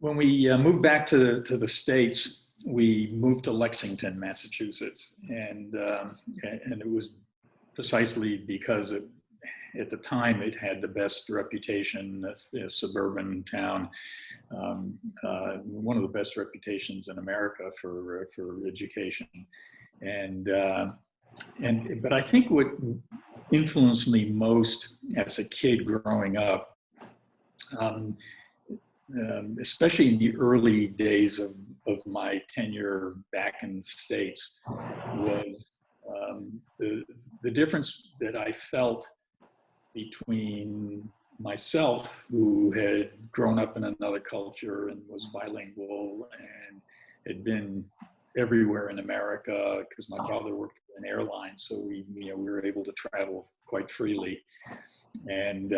when we moved back to the States, we moved to Lexington, Massachusetts, and it was precisely because at the time it had the best reputation, a suburban town, one of the best reputations in America for education, but I think what influenced me most as a kid growing up, especially in the early days of my tenure back in the States, was the difference that I felt between myself, who had grown up in another culture and was bilingual and had been everywhere in America because my father worked for an airline, so we were able to travel quite freely, and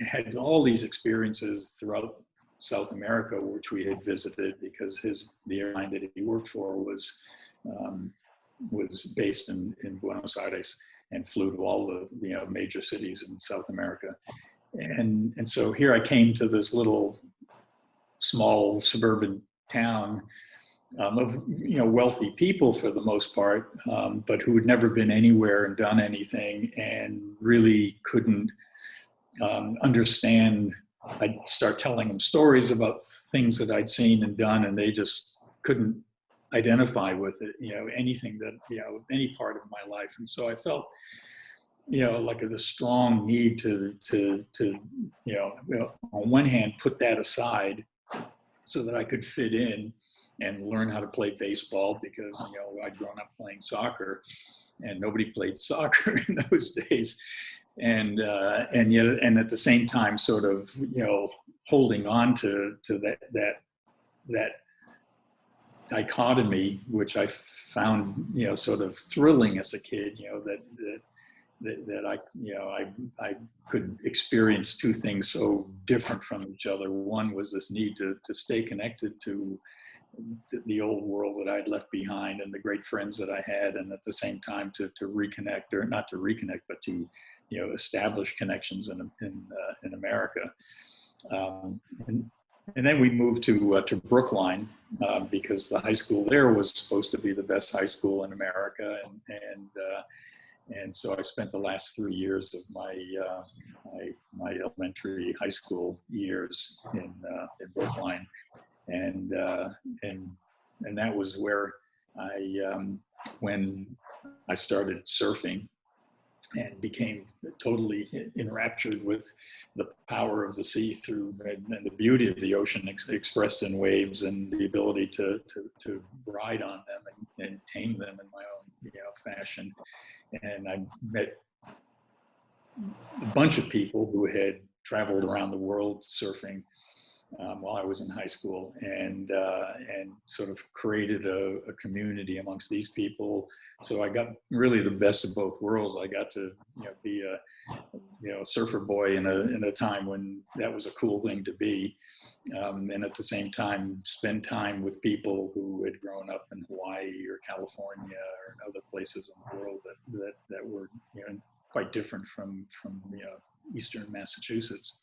had all these experiences throughout South America, which we had visited because the airline that he worked for was based in Buenos Aires and flew to all the major cities in South America, and so here I came to this little small suburban town of wealthy people for the most part, but who had never been anywhere and done anything and really couldn't understand. I'd start telling them stories about things that I'd seen and done, and they just couldn't identify with it, anything that, any part of my life. And so I felt, like a strong need to on one hand, put that aside so that I could fit in and learn how to play baseball because, I'd grown up playing soccer and nobody played soccer in those days. And at the same time, sort of, holding on to that dichotomy, which I found, sort of thrilling as a kid, that I could experience two things so different from each other. One was this need to stay connected to the old world that I'd left behind and the great friends that I had, and at the same time to reconnect, or not to reconnect, but to establish connections in America. And then we moved to Brookline because the high school there was supposed to be the best high school in America, and so I spent the last 3 years of my elementary high school years in Brookline, and that was where when I started surfing and became totally enraptured with the power of the sea and the beauty of the ocean expressed in waves, and the ability to ride on them and tame them in my own fashion. And I met a bunch of people who had traveled around the world surfing while I was in high school, and sort of created a community amongst these people. So I got really the best of both worlds. I got to be a surfer boy in a time when that was a cool thing to be, and at the same time spend time with people who had grown up in Hawaii or California or other places in the world that were quite different from Eastern Massachusetts.